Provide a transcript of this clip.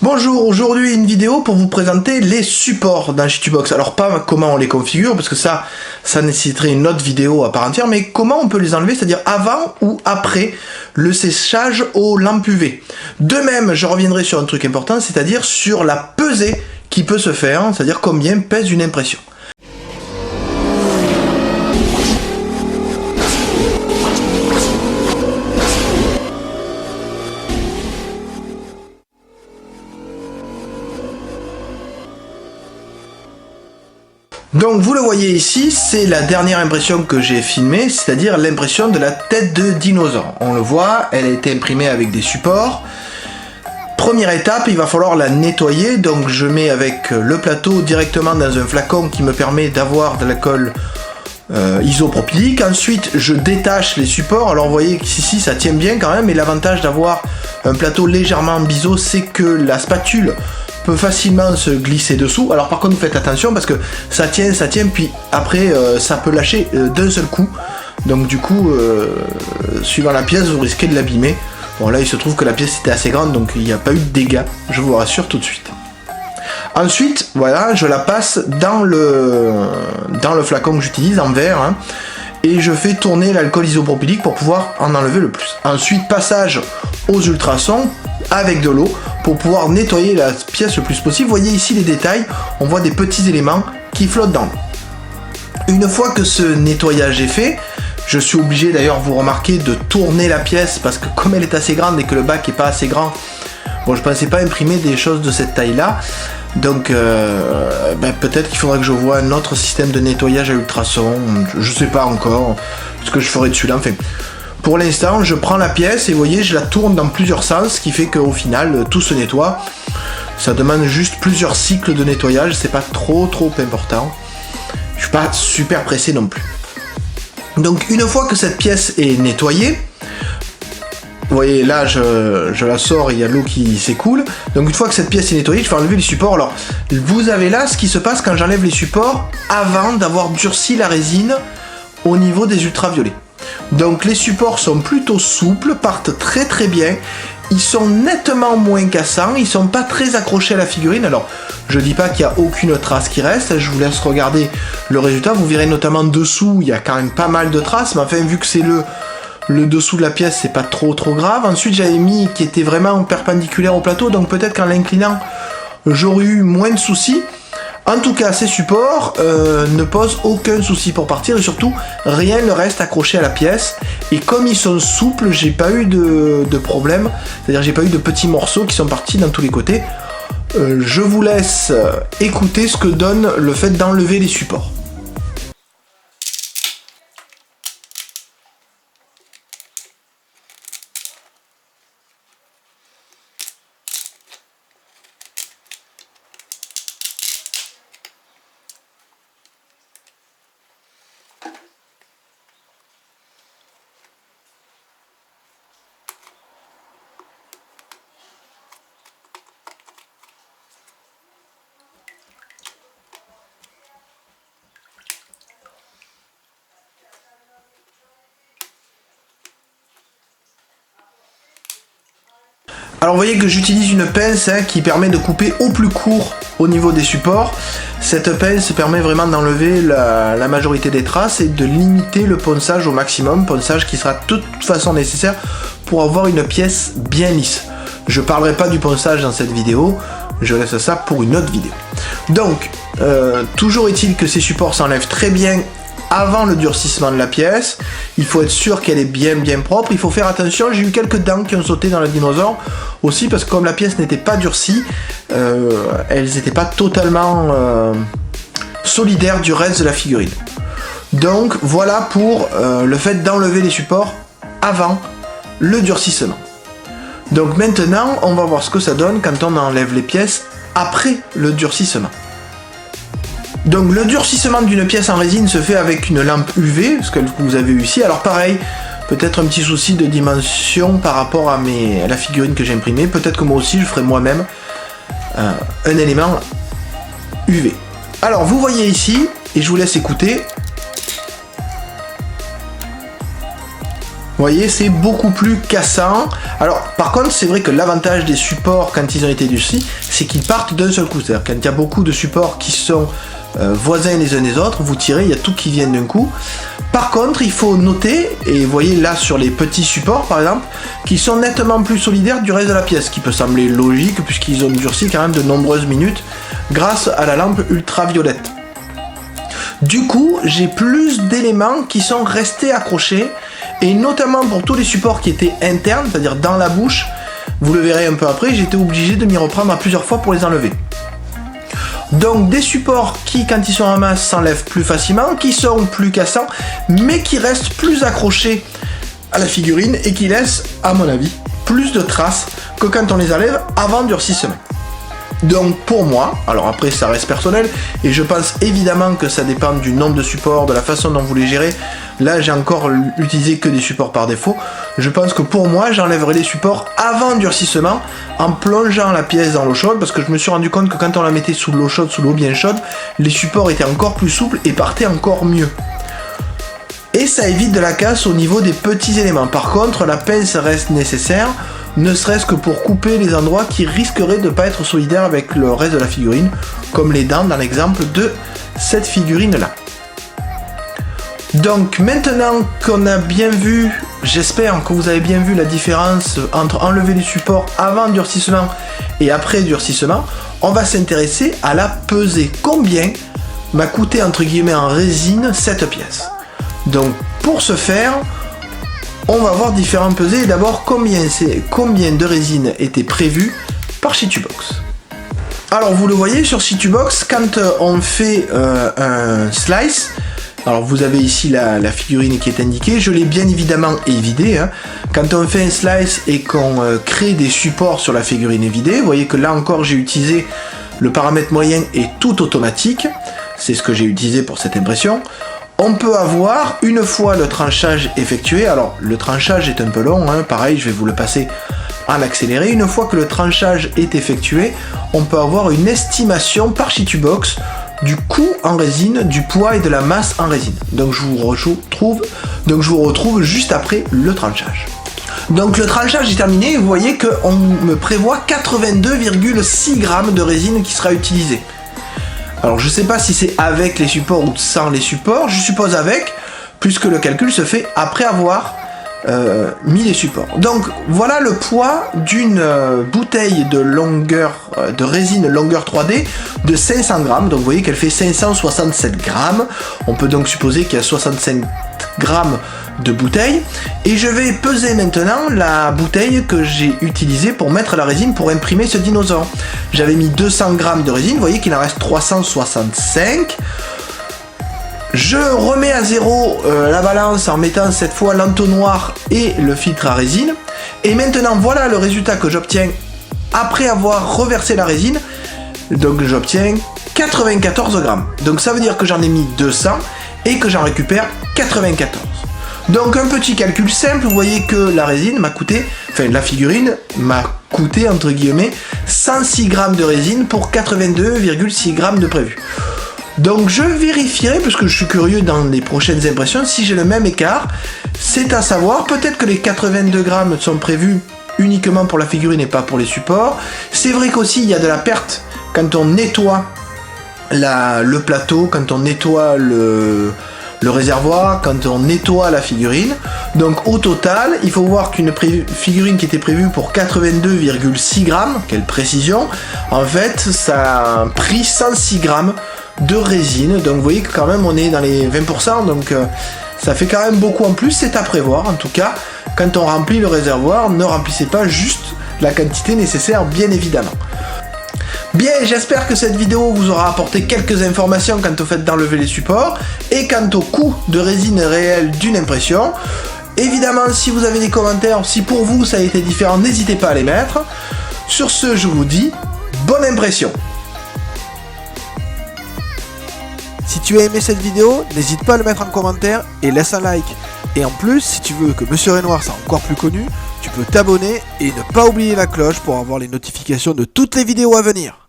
Bonjour, aujourd'hui une vidéo pour vous présenter les supports d'Antutubox. Alors pas comment on les configure, parce que ça nécessiterait une autre vidéo à part entière, mais comment on peut les enlever, c'est-à-dire avant ou après le séchage aux lampes UV. De même, je reviendrai sur un truc important, c'est-à-dire sur la pesée qui peut se faire, c'est-à-dire combien pèse une impression. Donc vous le voyez ici, c'est la dernière impression que j'ai filmée, c'est-à-dire l'impression de la tête de dinosaure. On le voit, elle a été imprimée avec des supports. Première étape, il va falloir la nettoyer, donc je mets avec le plateau directement dans un flacon qui me permet d'avoir de la colle isopropylique. Ensuite, je détache les supports. Alors vous voyez qu'ici ça tient bien quand même, mais l'avantage d'avoir un plateau légèrement biseau, c'est que la spatule peut facilement se glisser dessous. Alors par contre vous faites attention parce que ça tient, puis après ça peut lâcher d'un seul coup. Donc du coup, suivant la pièce, vous risquez de l'abîmer. Bon là il se trouve que la pièce était assez grande, donc il n'y a pas eu de dégâts, je vous rassure tout de suite. Ensuite, voilà, je la passe dans le flacon que j'utilise en verre, hein, et je fais tourner l'alcool isopropylique pour pouvoir en enlever le plus. Ensuite, passage aux ultrasons avec de l'eau pour pouvoir nettoyer la pièce le plus possible. Vous voyez ici les détails, on voit des petits éléments qui flottent dans l'eau. Une fois que ce nettoyage est fait, je suis obligé d'ailleurs, vous remarquez, de tourner la pièce parce que comme elle est assez grande et que le bac n'est pas assez grand, bon, je pensais pas imprimer des choses de cette taille là, donc peut-être qu'il faudra que je voie un autre système de nettoyage à ultrasons, je sais pas encore ce que je ferai dessus là. Enfin, pour l'instant je prends la pièce et vous voyez je la tourne dans plusieurs sens, ce qui fait qu'au final tout se nettoie. Ça demande juste plusieurs cycles de nettoyage, c'est pas trop important, je suis pas super pressé non plus. Donc une fois que cette pièce est nettoyée, vous voyez là je la sors et il y a de l'eau qui s'écoule. Donc une fois que cette pièce est nettoyée, je vais enlever les supports. Alors vous avez là ce qui se passe quand j'enlève les supports avant d'avoir durci la résine au niveau des ultraviolets. Donc les supports sont plutôt souples, partent très bien. Ils sont nettement moins cassants, ils sont pas très accrochés à la figurine. Alors je dis pas qu'il n'y a aucune trace qui reste, je vous laisse regarder le résultat. Vous verrez notamment dessous, il y a quand même pas mal de traces, mais enfin vu que c'est le dessous de la pièce, c'est pas trop grave. Ensuite j'avais mis qui était vraiment perpendiculaire au plateau, donc peut-être qu'en l'inclinant j'aurais eu moins de soucis. En tout cas ces supports ne posent aucun souci pour partir et surtout rien ne reste accroché à la pièce. Et comme ils sont souples, j'ai pas eu de problème, c'est-à-dire j'ai pas eu de petits morceaux qui sont partis dans tous les côtés. Je vous laisse écouter ce que donne le fait d'enlever les supports. Alors vous voyez que j'utilise une pince qui permet de couper au plus court au niveau des supports. Cette pince permet vraiment d'enlever la majorité des traces et de limiter le ponçage au maximum, ponçage qui sera de toute façon nécessaire pour avoir une pièce bien lisse. Je ne parlerai pas du ponçage dans cette vidéo, je laisse ça pour une autre vidéo. Donc, toujours est-il que ces supports s'enlèvent très bien avant le durcissement de la pièce. Il faut être sûr qu'elle est bien propre. Il faut faire attention, j'ai eu quelques dents qui ont sauté dans le dinosaure aussi parce que comme la pièce n'était pas durcie, elles n'étaient pas totalement solidaires du reste de la figurine. Donc voilà pour le fait d'enlever les supports avant le durcissement. Donc maintenant on va voir ce que ça donne quand on enlève les pièces après le durcissement. Donc le durcissement d'une pièce en résine se fait avec une lampe UV, ce que vous avez eu ici. Alors pareil, peut-être un petit souci de dimension par rapport à la figurine que j'ai imprimée. Peut-être que moi aussi je ferai moi-même un élément UV. Alors vous voyez ici, et je vous laisse écouter. voyez, c'est beaucoup plus cassant. Alors, par contre, c'est vrai que l'avantage des supports quand ils ont été durcis, c'est qu'ils partent d'un seul coup. C'est-à-dire quand il y a beaucoup de supports qui sont voisins les uns des autres, vous tirez, il y a tout qui vient d'un coup. Par contre, il faut noter, et vous voyez là sur les petits supports par exemple, qu'ils sont nettement plus solidaires du reste de la pièce, ce qui peut sembler logique puisqu'ils ont durci quand même de nombreuses minutes grâce à la lampe ultraviolette. Du coup, j'ai plus d'éléments qui sont restés accrochés, et notamment pour tous les supports qui étaient internes, c'est-à-dire dans la bouche, vous le verrez un peu après, j'étais obligé de m'y reprendre à plusieurs fois pour les enlever. Donc des supports qui, quand ils sont en masse, s'enlèvent plus facilement, qui sont plus cassants, mais qui restent plus accrochés à la figurine et qui laissent, à mon avis, plus de traces que quand on les enlève avant durcissement. Donc pour moi, alors après ça reste personnel, et je pense évidemment que ça dépend du nombre de supports, de la façon dont vous les gérez. Là j'ai encore utilisé que des supports par défaut. Je pense que pour moi j'enlèverai les supports avant durcissement en plongeant la pièce dans l'eau chaude, parce que je me suis rendu compte que quand on la mettait sous l'eau chaude, sous l'eau bien chaude, les supports étaient encore plus souples et partaient encore mieux. Et ça évite de la casse au niveau des petits éléments. Par contre la pince reste nécessaire, ne serait-ce que pour couper les endroits qui risqueraient de ne pas être solidaires avec le reste de la figurine, comme les dents dans l'exemple de cette figurine-là. Donc maintenant qu'on a bien vu, j'espère que vous avez bien vu la différence entre enlever les supports avant durcissement et après durcissement, on va s'intéresser à la pesée. Combien m'a coûté entre guillemets en résine cette pièce? Donc pour ce faire, on va voir différents pesées, et d'abord combien de résine était prévu par Situbox. Alors vous le voyez sur Situbox, quand on fait un slice, alors vous avez ici la figurine qui est indiquée, je l'ai bien évidemment évidée, hein. Quand on fait un slice et qu'on crée des supports sur la figurine évidée, vous voyez que là encore j'ai utilisé le paramètre moyen et tout automatique, c'est ce que j'ai utilisé pour cette impression. On peut avoir, une fois le tranchage effectué, alors le tranchage est un peu long, hein, pareil je vais vous le passer en accéléré, une fois que le tranchage est effectué, on peut avoir une estimation par Situbox du coût en résine, du poids et de la masse en résine. Donc je vous retrouve juste après le tranchage. Donc le tranchage est terminé, et vous voyez qu'on me prévoit 82,6 grammes de résine qui sera utilisée. Alors je sais pas si c'est avec les supports ou sans les supports, je suppose avec, puisque le calcul se fait après avoir mis les supports. Donc voilà le poids d'une bouteille de résine longueur 3D de 500 grammes, donc vous voyez qu'elle fait 567 grammes, on peut donc supposer qu'il y a 65 grammes de bouteille, et je vais peser maintenant la bouteille que j'ai utilisée pour mettre la résine pour imprimer ce dinosaure. J'avais mis 200 grammes de résine, vous voyez qu'il en reste 365. Je remets à zéro la balance en mettant cette fois l'entonnoir et le filtre à résine, et maintenant voilà le résultat que j'obtiens après avoir reversé la résine. Donc j'obtiens 94 grammes, donc ça veut dire que j'en ai mis 200 et que j'en récupère 94. Donc un petit calcul simple, vous voyez que la résine m'a coûté, enfin la figurine m'a coûté entre guillemets 106 grammes de résine pour 82,6 grammes de prévu. Donc je vérifierai, parce que je suis curieux dans les prochaines impressions, si j'ai le même écart. C'est à savoir, peut-être que les 82 grammes sont prévus uniquement pour la figurine et pas pour les supports. C'est vrai qu'aussi il y a de la perte quand on nettoie le plateau, quand on nettoie le réservoir, quand on nettoie la figurine. Donc au total, il faut voir qu'une figurine qui était prévue pour 82,6 grammes, quelle précision, en fait ça a pris 106 grammes de résine. Donc vous voyez que quand même on est dans les 20%, donc ça fait quand même beaucoup en plus. C'est à prévoir, en tout cas quand on remplit le réservoir, ne remplissez pas juste la quantité nécessaire bien évidemment. Bien, j'espère que cette vidéo vous aura apporté quelques informations quant au fait d'enlever les supports et quant au coût de résine réel d'une impression. Évidemment, si vous avez des commentaires, si pour vous ça a été différent, n'hésitez pas à les mettre. Sur ce, je vous dis bonne impression. Si tu as aimé cette vidéo, n'hésite pas à le mettre en commentaire et laisse un like. Et en plus, si tu veux que Monsieur Renoir soit encore plus connu, tu peux t'abonner et ne pas oublier la cloche pour avoir les notifications de toutes les vidéos à venir.